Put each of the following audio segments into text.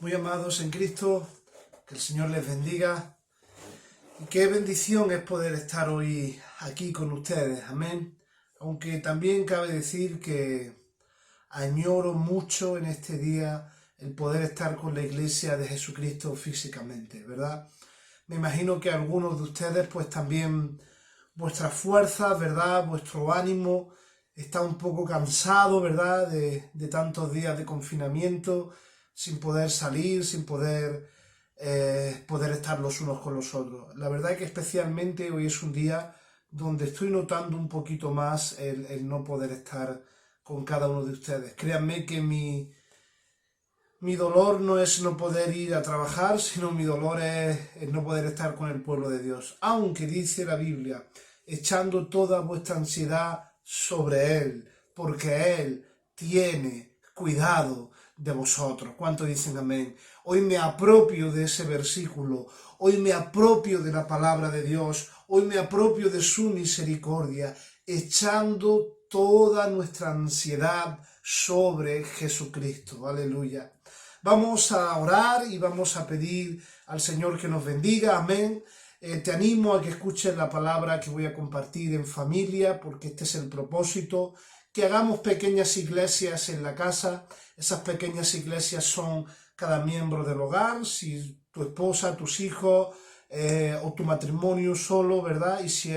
Muy amados en Cristo, que el Señor les bendiga y qué bendición es poder estar hoy aquí con ustedes, amén. Aunque también cabe decir que añoro mucho en este día el poder estar con la iglesia de Jesucristo físicamente, ¿verdad? Me imagino que algunos de ustedes pues también vuestras fuerzas, ¿verdad? Vuestro ánimo está un poco cansado, ¿verdad? De tantos días de confinamiento, sin poder salir, sin poder estar los unos con los otros. La verdad es que especialmente hoy es un día donde estoy notando un poquito más el no poder estar con cada uno de ustedes. Créanme que mi dolor no es no poder ir a trabajar, sino mi dolor es no poder estar con el pueblo de Dios. Aunque dice la Biblia, echando toda vuestra ansiedad sobre Él, porque Él tiene cuidado de vosotros. ¿Cuántos dicen amén? Hoy me apropio de ese versículo, hoy me apropio de la palabra de Dios, hoy me apropio de su misericordia, echando toda nuestra ansiedad sobre Jesucristo. Aleluya. Vamos a orar y vamos a pedir al Señor que nos bendiga. Amén. Te animo a que escuches la palabra que voy a compartir en familia, porque este es el propósito, que hagamos pequeñas iglesias en la casa. Esas pequeñas iglesias son cada miembro del hogar, si tu esposa, tus hijos o tu matrimonio solo, ¿verdad? Y si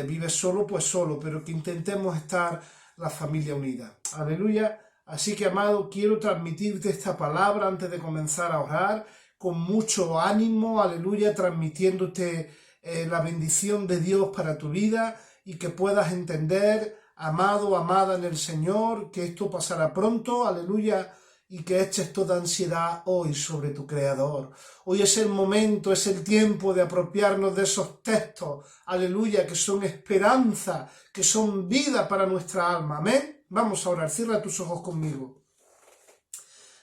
vives solo, pues solo, pero que intentemos estar la familia unida. Aleluya. Así que, amado, quiero transmitirte esta palabra antes de comenzar a orar, con mucho ánimo, aleluya, transmitiéndote la bendición de Dios para tu vida y que puedas entender, amado, amada en el Señor, que esto pasará pronto, aleluya, y que eches toda ansiedad hoy sobre tu Creador. Hoy es el momento, es el tiempo de apropiarnos de esos textos, aleluya, que son esperanza, que son vida para nuestra alma, amén. Vamos a orar, cierra tus ojos conmigo.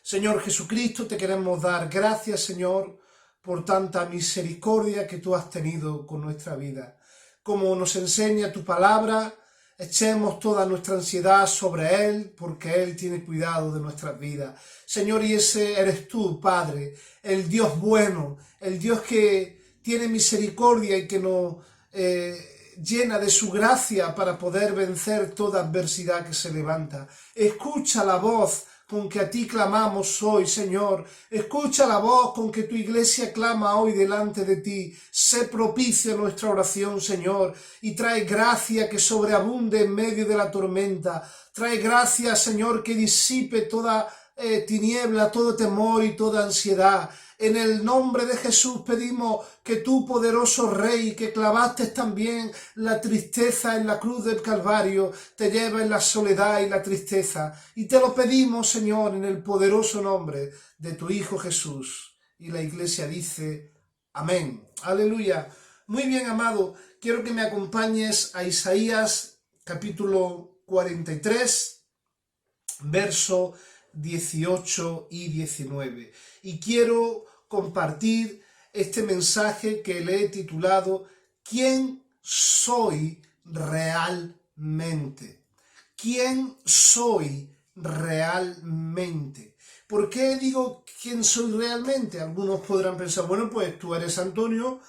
Señor Jesucristo, te queremos dar gracias, Señor, por tanta misericordia que tú has tenido con nuestra vida. Como nos enseña tu palabra, echemos toda nuestra ansiedad sobre Él, porque Él tiene cuidado de nuestras vidas. Señor, y ese eres tú, Padre, el Dios bueno, el Dios que tiene misericordia y que nos llena de su gracia para poder vencer toda adversidad que se levanta. Escucha la voz con que a ti clamamos hoy, Señor. Escucha la voz con que tu iglesia clama hoy delante de ti. Sé propicio a nuestra oración, Señor, y trae gracia que sobreabunde en medio de la tormenta. Trae gracia, Señor, que disipe toda tiniebla, todo temor y toda ansiedad. En el nombre de Jesús pedimos que tú, poderoso Rey, que clavaste también la tristeza en la cruz del Calvario, te lleves la soledad y la tristeza. Y te lo pedimos, Señor, en el poderoso nombre de tu Hijo Jesús. Y la iglesia dice, amén. Aleluya. Muy bien, amado, quiero que me acompañes a Isaías capítulo 43, verso 18 y 19. Y quiero compartir este mensaje que le he titulado ¿Quién soy realmente? ¿Quién soy realmente? ¿Por qué digo quién soy realmente? Algunos podrán pensar, bueno, pues tú eres Antonio,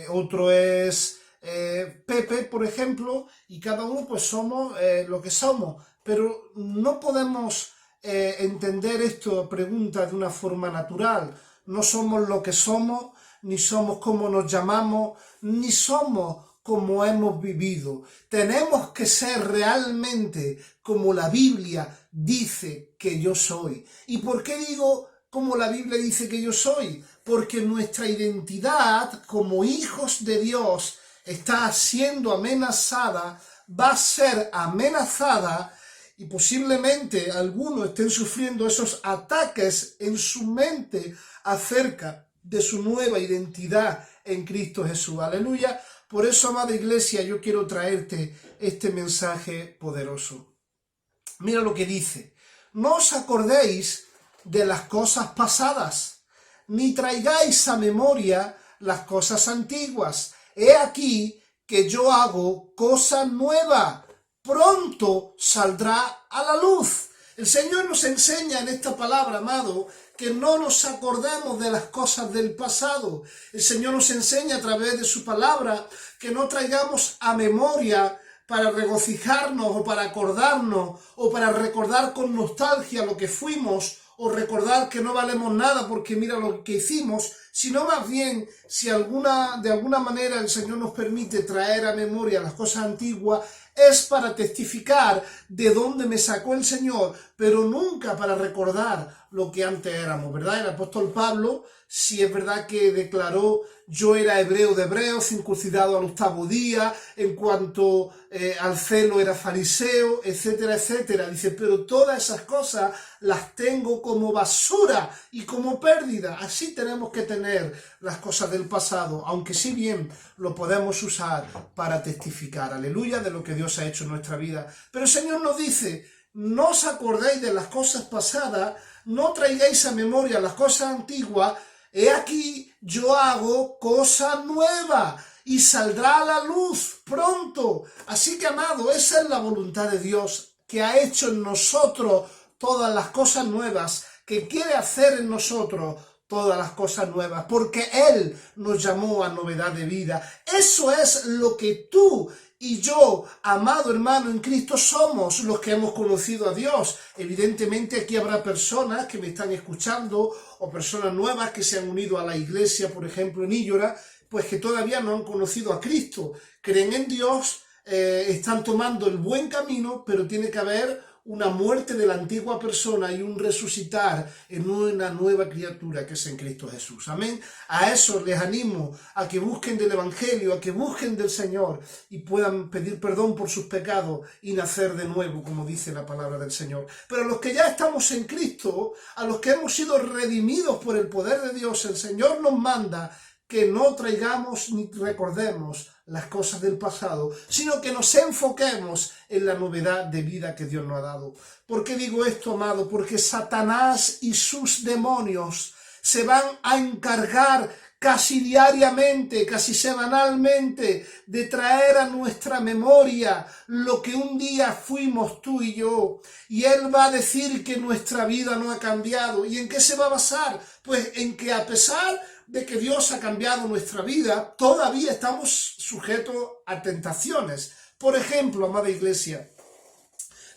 otro es Pepe, por ejemplo, y cada uno pues somos lo que somos, pero no podemos entender esta pregunta de una forma natural. No somos lo que somos, ni somos como nos llamamos, ni somos como hemos vivido. Tenemos que ser realmente como la Biblia dice que yo soy. ¿Y por qué digo como la Biblia dice que yo soy? Porque nuestra identidad como hijos de Dios está siendo amenazada, va a ser amenazada, y posiblemente algunos estén sufriendo esos ataques en su mente acerca de su nueva identidad en Cristo Jesús. Aleluya. Por eso, amada iglesia, yo quiero traerte este mensaje poderoso. Mira lo que dice. No os acordéis de las cosas pasadas, ni traigáis a memoria las cosas antiguas. He aquí que yo hago cosa nueva. Pronto saldrá a la luz. El Señor nos enseña en esta palabra, amado, que no nos acordemos de las cosas del pasado. El Señor nos enseña a través de su palabra que no traigamos a memoria para regocijarnos o para acordarnos o para recordar con nostalgia lo que fuimos o recordar que no valemos nada porque mira lo que hicimos, sino más bien si de alguna manera el Señor nos permite traer a memoria las cosas antiguas, es para testificar de dónde me sacó el Señor, pero nunca para recordar lo que antes éramos, ¿verdad? El apóstol Pablo, sí es verdad que declaró: yo era hebreo de hebreos, circuncidado al 8º día, en cuanto al celo era fariseo, etcétera, etcétera. Dice, pero todas esas cosas las tengo como basura y como pérdida. Así tenemos que tener las cosas del pasado, aunque si bien lo podemos usar para testificar, aleluya, de lo que Dios ha hecho en nuestra vida. Pero el Señor nos dice: no os acordéis de las cosas pasadas, no traigáis a memoria las cosas antiguas. He aquí, yo hago cosa nueva y saldrá a la luz pronto. Así que, amado, esa es la voluntad de Dios, que ha hecho en nosotros todas las cosas nuevas, que quiere hacer en nosotros todas las cosas nuevas, porque Él nos llamó a novedad de vida. Eso es lo que tú y yo, amado hermano en Cristo, somos los que hemos conocido a Dios. Evidentemente aquí habrá personas que me están escuchando o personas nuevas que se han unido a la iglesia, por ejemplo en Illora, pues que todavía no han conocido a Cristo. Creen en Dios, están tomando el buen camino, pero tiene que haber una muerte de la antigua persona y un resucitar en una nueva criatura que es en Cristo Jesús. Amén. A eso les animo, a que busquen del Evangelio, a que busquen del Señor y puedan pedir perdón por sus pecados y nacer de nuevo, como dice la palabra del Señor. Pero a los que ya estamos en Cristo, a los que hemos sido redimidos por el poder de Dios, el Señor nos manda que no traigamos ni recordemos las cosas del pasado, sino que nos enfoquemos en la novedad de vida que Dios nos ha dado. ¿Por qué digo esto, amado? Porque Satanás y sus demonios se van a encargar casi diariamente, casi semanalmente, de traer a nuestra memoria lo que un día fuimos tú y yo. Y Él va a decir que nuestra vida no ha cambiado. ¿Y en qué se va a basar? Pues en que a pesar de que Dios ha cambiado nuestra vida, todavía estamos sujetos a tentaciones. Por ejemplo, amada iglesia,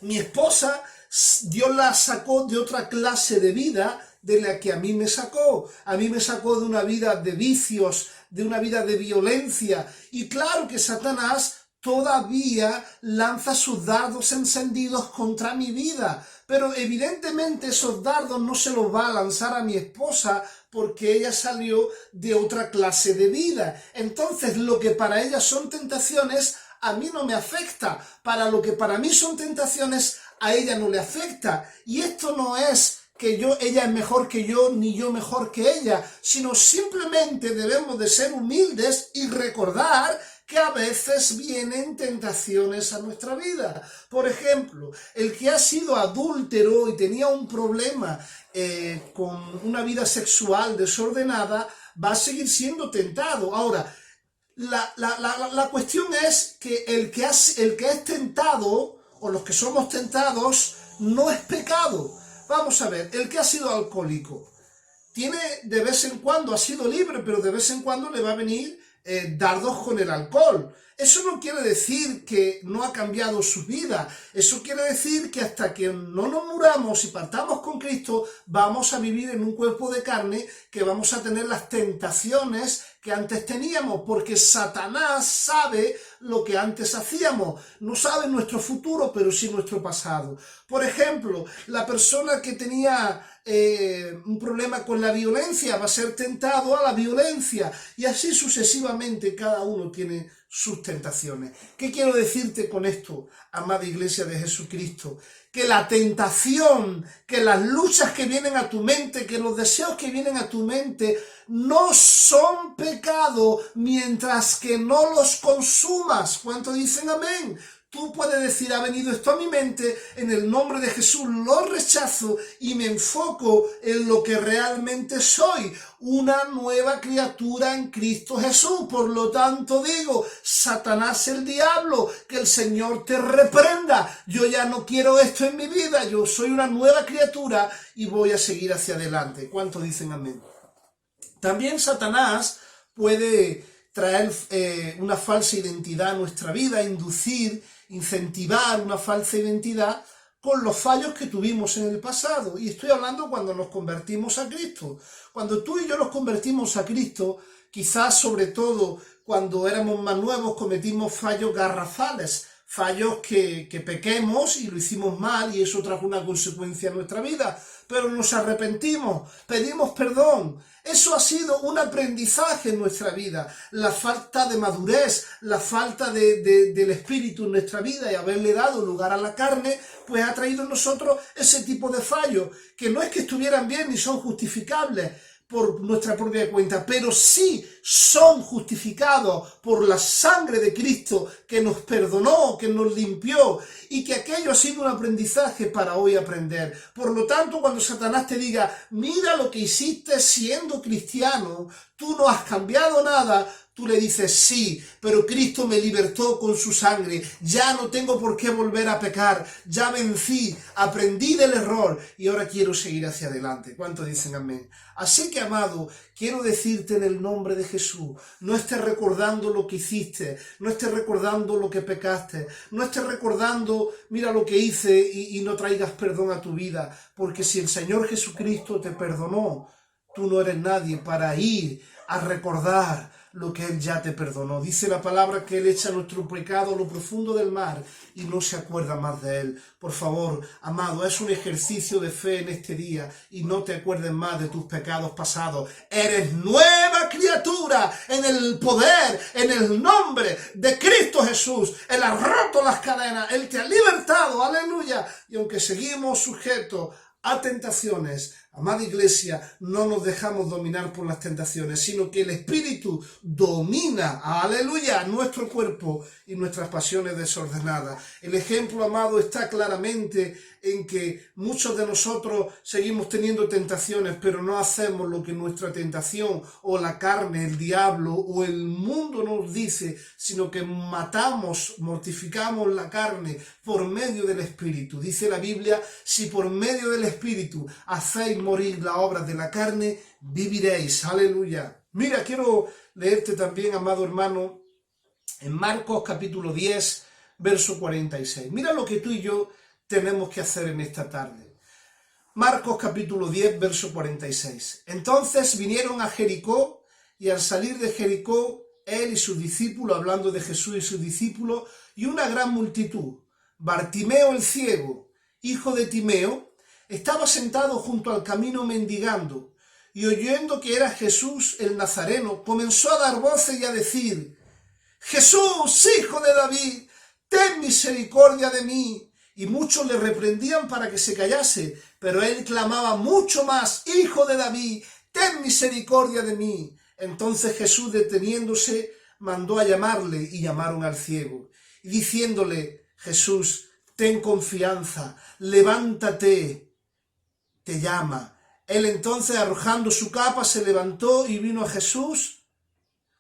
mi esposa, Dios la sacó de otra clase de vida de la que a mí me sacó. A mí me sacó de una vida de vicios, de una vida de violencia. Y claro que Satanás todavía lanza sus dardos encendidos contra mi vida. Pero evidentemente esos dardos no se los va a lanzar a mi esposa porque ella salió de otra clase de vida. Entonces lo que para ella son tentaciones, a mí no me afecta. Para lo que para mí son tentaciones, a ella no le afecta. Y esto no es que ella es mejor que yo, ni yo mejor que ella, sino simplemente debemos de ser humildes y recordar que a veces vienen tentaciones a nuestra vida. Por ejemplo, el que ha sido adúltero y tenía un problema con una vida sexual desordenada, va a seguir siendo tentado. Ahora, la cuestión es que el que es tentado, o los que somos tentados, no es pecado. Vamos a ver, el que ha sido alcohólico, tiene de vez en cuando, ha sido libre, pero de vez en cuando le va a venir dardos con el alcohol. Eso no quiere decir que no ha cambiado su vida. Eso quiere decir que hasta que no nos muramos y partamos con Cristo, vamos a vivir en un cuerpo de carne, que vamos a tener las tentaciones que antes teníamos, porque Satanás sabe lo que antes hacíamos. No sabe nuestro futuro, pero sí nuestro pasado. Por ejemplo, la persona que tenía un problema con la violencia va a ser tentado a la violencia, y así sucesivamente cada uno tiene sus tentaciones. ¿Qué quiero decirte con esto, amada iglesia de Jesucristo? Que la tentación, que las luchas que vienen a tu mente, que los deseos que vienen a tu mente no son pecado mientras que no los consumas. ¿Cuánto dicen amén? Tú puedes decir, ha venido esto a mi mente, en el nombre de Jesús lo rechazo y me enfoco en lo que realmente soy, una nueva criatura en Cristo Jesús. Por lo tanto digo, Satanás el diablo, que el Señor te reprenda. Yo ya no quiero esto en mi vida, yo soy una nueva criatura y voy a seguir hacia adelante. ¿Cuántos dicen amén? También Satanás puede traer una falsa identidad a nuestra vida, inducir, incentivar una falsa identidad con los fallos que tuvimos en el pasado. Y estoy hablando cuando nos convertimos a Cristo. Cuando tú y yo nos convertimos a Cristo, quizás sobre todo cuando éramos más nuevos cometimos fallos garrafales, fallos que pequemos y lo hicimos mal y eso trajo una consecuencia en nuestra vida, pero nos arrepentimos, pedimos perdón. Eso ha sido un aprendizaje en nuestra vida. La falta de madurez, la falta del espíritu en nuestra vida y haberle dado lugar a la carne, pues ha traído en nosotros ese tipo de fallos, que no es que estuvieran bien ni son justificables por nuestra propia cuenta, pero sí son justificados por la sangre de Cristo que nos perdonó, que nos limpió y que aquello ha sido un aprendizaje para hoy aprender. Por lo tanto, cuando Satanás te diga, mira lo que hiciste siendo cristiano, tú no has cambiado nada, tú le dices, sí, pero Cristo me libertó con su sangre, ya no tengo por qué volver a pecar, ya vencí, aprendí del error y ahora quiero seguir hacia adelante. ¿Cuántos dicen amén? Así que, amado, quiero decirte en el nombre de Jesús, no estés recordando lo que hiciste, no estés recordando lo que pecaste, no estés recordando, mira lo que hice y no traigas perdón a tu vida, porque si el Señor Jesucristo te perdonó, tú no eres nadie para ir a recordar lo que Él ya te perdonó. Dice la palabra que Él echa nuestro pecado a lo profundo del mar y no se acuerda más de Él. Por favor, amado, es un ejercicio de fe en este día y no te acuerdes más de tus pecados pasados. Eres nueva criatura en el poder, en el nombre de Cristo Jesús. Él ha roto las cadenas, Él te ha libertado, aleluya. Y aunque seguimos sujetos a tentaciones, amada iglesia, no nos dejamos dominar por las tentaciones, sino que el Espíritu domina, aleluya, nuestro cuerpo y nuestras pasiones desordenadas. El ejemplo, amado, está claramente en que muchos de nosotros seguimos teniendo tentaciones, pero no hacemos lo que nuestra tentación o la carne, el diablo o el mundo nos dice, sino que matamos, mortificamos la carne por medio del Espíritu. Dice la Biblia, si por medio del Espíritu hacéis morir las obras de la carne, viviréis. Aleluya. Mira, quiero leerte también, amado hermano, en Marcos capítulo 10, verso 46. Mira lo que tú y yo tenemos que hacer en esta tarde. Marcos capítulo 10, verso 46. Entonces vinieron a Jericó y al salir de Jericó, él y sus discípulos, hablando de Jesús y sus discípulos, y una gran multitud. Bartimeo el ciego, hijo de Timeo, estaba sentado junto al camino mendigando, y oyendo que era Jesús el Nazareno, comenzó a dar voces y a decir, Jesús, hijo de David, ten misericordia de mí. Y muchos le reprendían para que se callase, pero él clamaba mucho más, Hijo de David, ten misericordia de mí. Entonces Jesús, deteniéndose, mandó a llamarle y llamaron al ciego. Y diciéndole, Jesús, ten confianza, levántate, te llama. Él entonces, arrojando su capa, se levantó y vino a Jesús.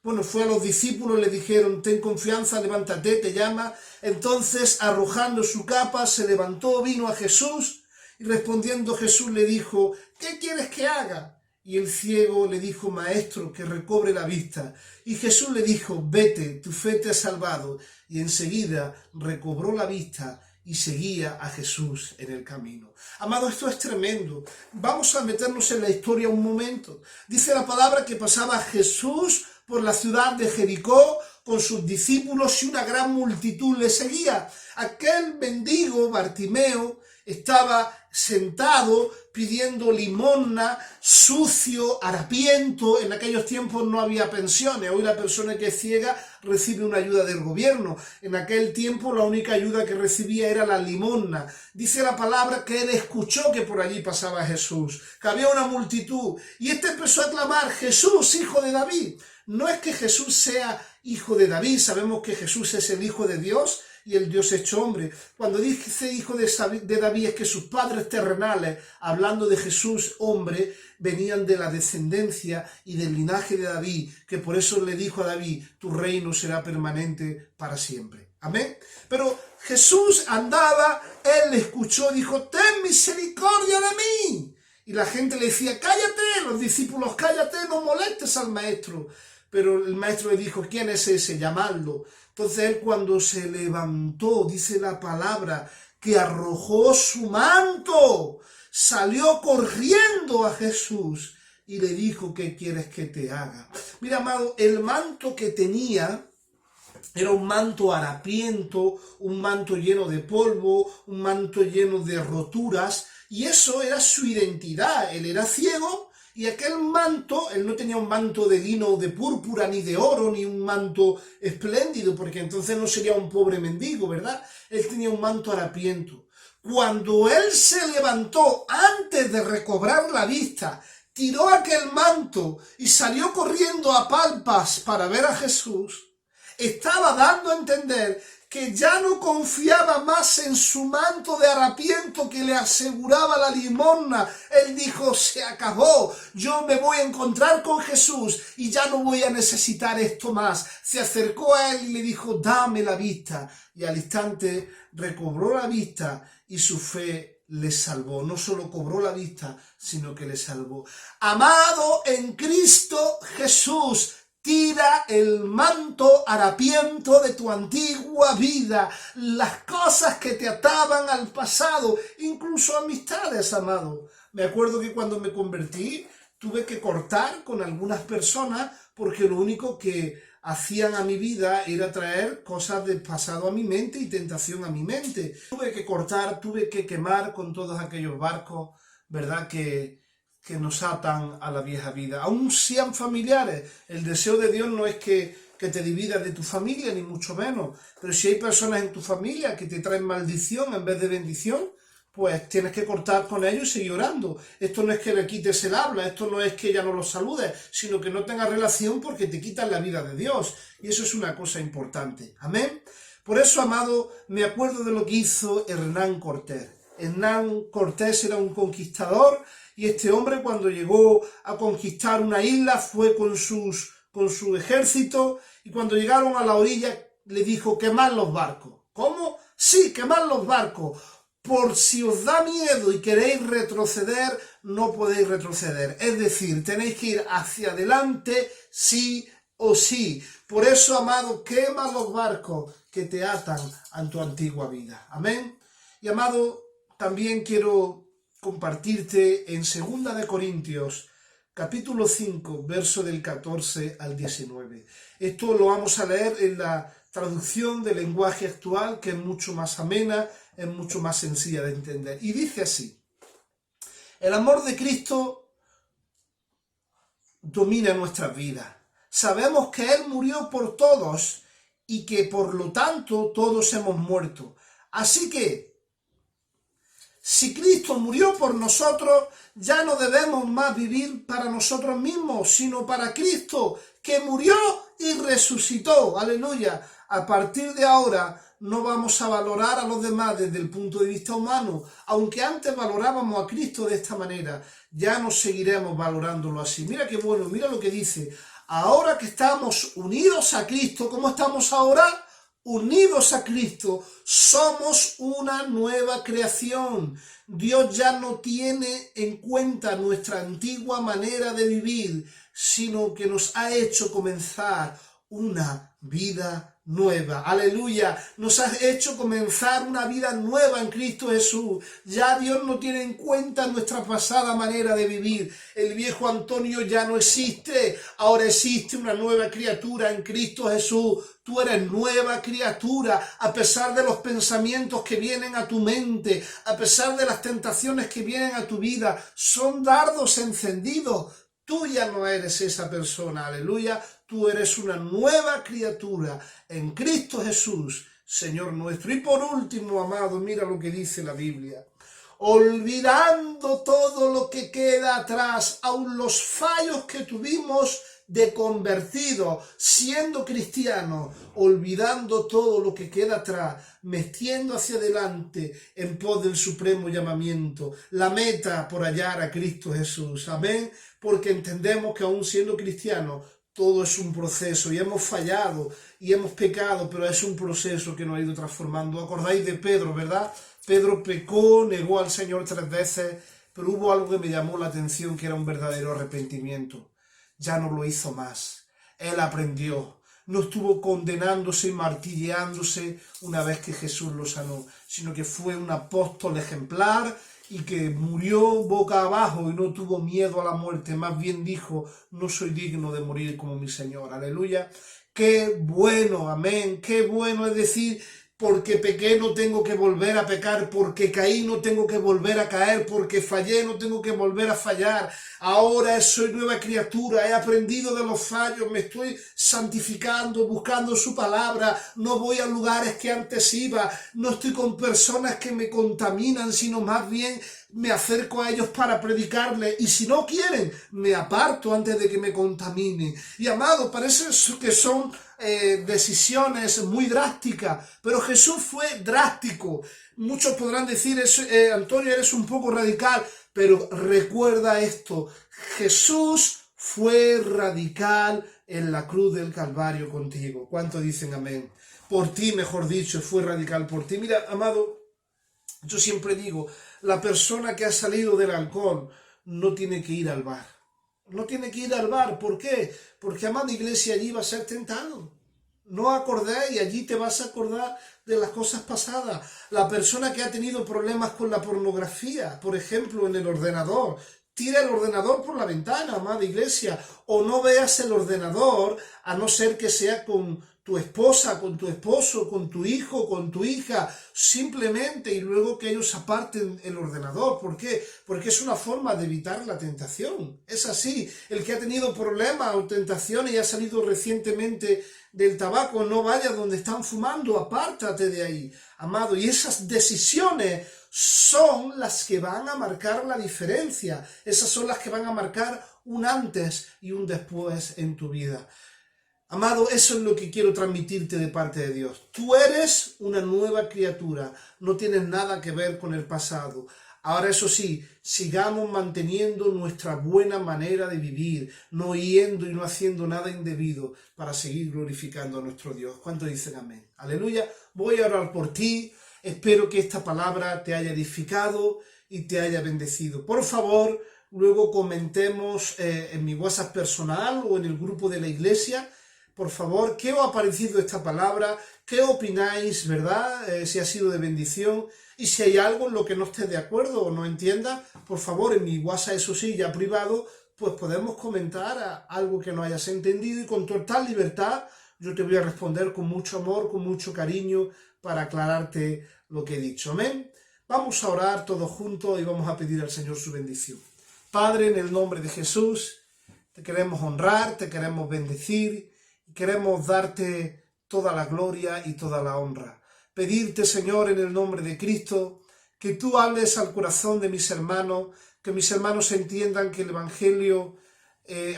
Bueno, fue a los discípulos, le dijeron, ten confianza, levántate, te llama. Entonces, arrojando su capa, se levantó, vino a Jesús, y respondiendo Jesús le dijo, ¿qué quieres que haga? Y el ciego le dijo, Maestro, que recobre la vista. Y Jesús le dijo, vete, tu fe te ha salvado. Y enseguida recobró la vista y seguía a Jesús en el camino. Amado, esto es tremendo. Vamos a meternos en la historia un momento. Dice la palabra que pasaba Jesús por la ciudad de Jericó con sus discípulos y una gran multitud le seguía. Aquel mendigo, Bartimeo, estaba sentado pidiendo limosna, sucio, harapiento. En aquellos tiempos no había pensiones. Hoy la persona que es ciega recibe una ayuda del gobierno. En aquel tiempo la única ayuda que recibía era la limosna. Dice la palabra que él escuchó que por allí pasaba Jesús, que había una multitud. Y este empezó a clamar, Jesús, hijo de David. No es que Jesús sea hijo de David, sabemos que Jesús es el Hijo de Dios y el Dios hecho hombre. Cuando dice hijo de David es que sus padres terrenales, hablando de Jesús hombre, venían de la descendencia y del linaje de David, que por eso le dijo a David, tu reino será permanente para siempre. Amén. Pero Jesús andaba, él le escuchó, dijo, ten misericordia de mí. Y la gente le decía, cállate, los discípulos, cállate, no molestes al maestro. Pero el maestro le dijo, ¿quién es ese? Llamadlo. Entonces él cuando se levantó, dice la palabra, que arrojó su manto, salió corriendo a Jesús y le dijo, ¿qué quieres que te haga? Mira, amado, el manto que tenía era un manto harapiento, un manto lleno de polvo, un manto lleno de roturas, y eso era su identidad. Él era ciego, y aquel manto, él no tenía un manto de lino de púrpura, ni de oro, ni un manto espléndido, porque entonces no sería un pobre mendigo, ¿verdad? Él tenía un manto harapiento. Cuando él se levantó antes de recobrar la vista, tiró aquel manto y salió corriendo a palpas para ver a Jesús, estaba dando a entender que ya no confiaba más en su manto de harapiento que le aseguraba la limosna. Él dijo, se acabó, yo me voy a encontrar con Jesús y ya no voy a necesitar esto más. Se acercó a él y le dijo, dame la vista. Y al instante recobró la vista y su fe le salvó. No solo cobró la vista, sino que le salvó. Amado en Cristo Jesús, tira el manto harapiento de tu antigua vida, las cosas que te ataban al pasado, incluso amistades, amado. Me acuerdo que cuando me convertí, tuve que cortar con algunas personas porque lo único que hacían a mi vida era traer cosas del pasado a mi mente y tentación a mi mente. Tuve que cortar, tuve que quemar con todos aquellos barcos, ¿verdad?, que nos atan a la vieja vida, aun sean familiares. El deseo de Dios no es que te dividas de tu familia, ni mucho menos, pero si hay personas en tu familia que te traen maldición en vez de bendición, pues tienes que cortar con ellos y seguir orando. Esto no es que le quites el habla, esto no es que ya no los saludes, sino que no tengas relación porque te quitan la vida de Dios, y eso es una cosa importante. Amén. Por eso, amado, me acuerdo de lo que hizo Hernán Cortés. Hernán Cortés era un conquistador, y este hombre cuando llegó a conquistar una isla fue con su ejército, y cuando llegaron a la orilla le dijo, quemad los barcos. ¿Cómo? Sí, quemad los barcos. Por si os da miedo y queréis retroceder, no podéis retroceder. Es decir, tenéis que ir hacia adelante sí o sí. Por eso, amado, quema los barcos que te atan a tu antigua vida. Amén. Y amado, también quiero compartirte en 2 de Corintios, capítulo 5, verso del 14 al 19. Esto lo vamos a leer en la traducción del lenguaje actual, que es mucho más amena, es mucho más sencilla de entender. Y dice así: el amor de Cristo domina nuestras vidas. Sabemos que Él murió por todos y que por lo tanto todos hemos muerto. Así que, si Cristo murió por nosotros, ya no debemos más vivir para nosotros mismos, sino para Cristo, que murió y resucitó. Aleluya. A partir de ahora no vamos a valorar a los demás desde el punto de vista humano. Aunque antes valorábamos a Cristo de esta manera, ya no seguiremos valorándolo así. Mira qué bueno, mira lo que dice. Ahora que estamos unidos a Cristo, ¿cómo estamos ahora? Unidos a Cristo, somos una nueva creación. Dios ya no tiene en cuenta nuestra antigua manera de vivir, sino que nos ha hecho comenzar una vida nueva. Aleluya, nos has hecho comenzar una vida nueva en Cristo Jesús. Ya Dios no tiene en cuenta nuestra pasada manera de vivir. El viejo Antonio ya no existe, ahora existe una nueva criatura en Cristo Jesús. Tú eres nueva criatura, a pesar de los pensamientos que vienen a tu mente, a pesar de las tentaciones que vienen a tu vida, son dardos encendidos. Tú ya no eres esa persona, aleluya. Tú eres una nueva criatura en Cristo Jesús, Señor nuestro. Y por último, amado, mira lo que dice la Biblia. Olvidando todo lo que queda atrás, aun los fallos que tuvimos, de convertidos, siendo cristianos, olvidando todo lo que queda atrás, metiendo hacia adelante en pos del supremo llamamiento, la meta por hallar a Cristo Jesús. Amén, porque entendemos que aún siendo cristianos, todo es un proceso y hemos fallado y hemos pecado, pero es un proceso que nos ha ido transformando. ¿Acordáis de Pedro, verdad? Pedro pecó, negó al Señor 3 veces, pero hubo algo que me llamó la atención, que era un verdadero arrepentimiento. Ya no lo hizo más. Él aprendió. No estuvo condenándose y martilleándose una vez que Jesús lo sanó, sino que fue un apóstol ejemplar y que murió boca abajo y no tuvo miedo a la muerte. Más bien dijo, no soy digno de morir como mi Señor. Aleluya. Qué bueno, amén. Qué bueno es decir, porque pequé no tengo que volver a pecar, porque caí no tengo que volver a caer, porque fallé no tengo que volver a fallar. Ahora soy nueva criatura, he aprendido de los fallos, me estoy santificando, buscando su palabra, no voy a lugares que antes iba, no estoy con personas que me contaminan, sino más bien me acerco a ellos para predicarles, y si no quieren, me aparto antes de que me contaminen. Y amado, parece que son decisiones muy drásticas, pero Jesús fue drástico. Muchos podrán decir, Antonio, eres un poco radical, pero recuerda esto, Jesús fue radical en la cruz del Calvario contigo. ¿Cuánto dicen amén? Por ti, mejor dicho, fue radical por ti. Mira, amado, yo siempre digo, la persona que ha salido del alcohol no tiene que ir al bar. No tiene que ir al bar. ¿Por qué? Porque, amada iglesia, allí va a ser tentado. No acordéis, y allí te vas a acordar de las cosas pasadas. La persona que ha tenido problemas con la pornografía, por ejemplo, en el ordenador, tira el ordenador por la ventana, amada iglesia, o no veas el ordenador, a no ser que sea con tu esposa, con tu esposo, con tu hijo, con tu hija, simplemente, y luego que ellos aparten el ordenador. ¿Por qué? Porque es una forma de evitar la tentación. Es así. El que ha tenido problemas o tentaciones y ha salido recientemente del tabaco, no vayas donde están fumando, apártate de ahí, amado. Y esas decisiones son las que van a marcar la diferencia. Esas son las que van a marcar un antes y un después en tu vida. Amado, eso es lo que quiero transmitirte de parte de Dios. Tú eres una nueva criatura, no tienes nada que ver con el pasado. Ahora, eso sí, sigamos manteniendo nuestra buena manera de vivir, no yendo y no haciendo nada indebido para seguir glorificando a nuestro Dios. ¿Cuánto dicen amén? Aleluya. Voy a orar por ti. Espero que esta palabra te haya edificado y te haya bendecido. Por favor, luego comentemos en mi WhatsApp personal o en el grupo de la iglesia. Por favor, ¿qué os ha parecido esta palabra? ¿Qué opináis, verdad? Si ha sido de bendición. Y si hay algo en lo que no estés de acuerdo o no entiendas, por favor, en mi WhatsApp, eso sí, ya privado, pues podemos comentar algo que no hayas entendido, y con total libertad yo te voy a responder con mucho amor, con mucho cariño, para aclararte lo que he dicho. Amén. Vamos a orar todos juntos y vamos a pedir al Señor su bendición. Padre, en el nombre de Jesús, te queremos honrar, te queremos bendecir, queremos darte toda la gloria y toda la honra. Pedirte, Señor, en el nombre de Cristo, que tú hables al corazón de mis hermanos, que mis hermanos entiendan que el Evangelio,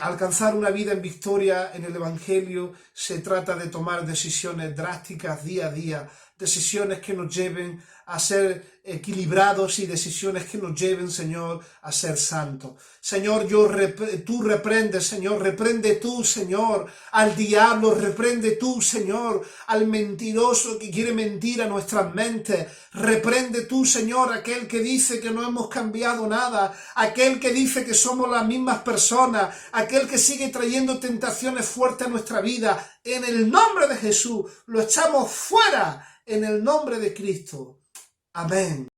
alcanzar una vida en victoria en el Evangelio, se trata de tomar decisiones drásticas día a día, decisiones que nos lleven a ser equilibrados y decisiones que nos lleven, Señor, a ser santos. Señor, tú reprendes, Señor, reprende tú, Señor, al diablo, reprende tú, Señor, al mentiroso que quiere mentir a nuestras mentes, reprende tú, Señor, aquel que dice que no hemos cambiado nada, aquel que dice que somos las mismas personas, aquel que sigue trayendo tentaciones fuertes a nuestra vida. En el nombre de Jesús, lo echamos fuera, en el nombre de Cristo. Amén.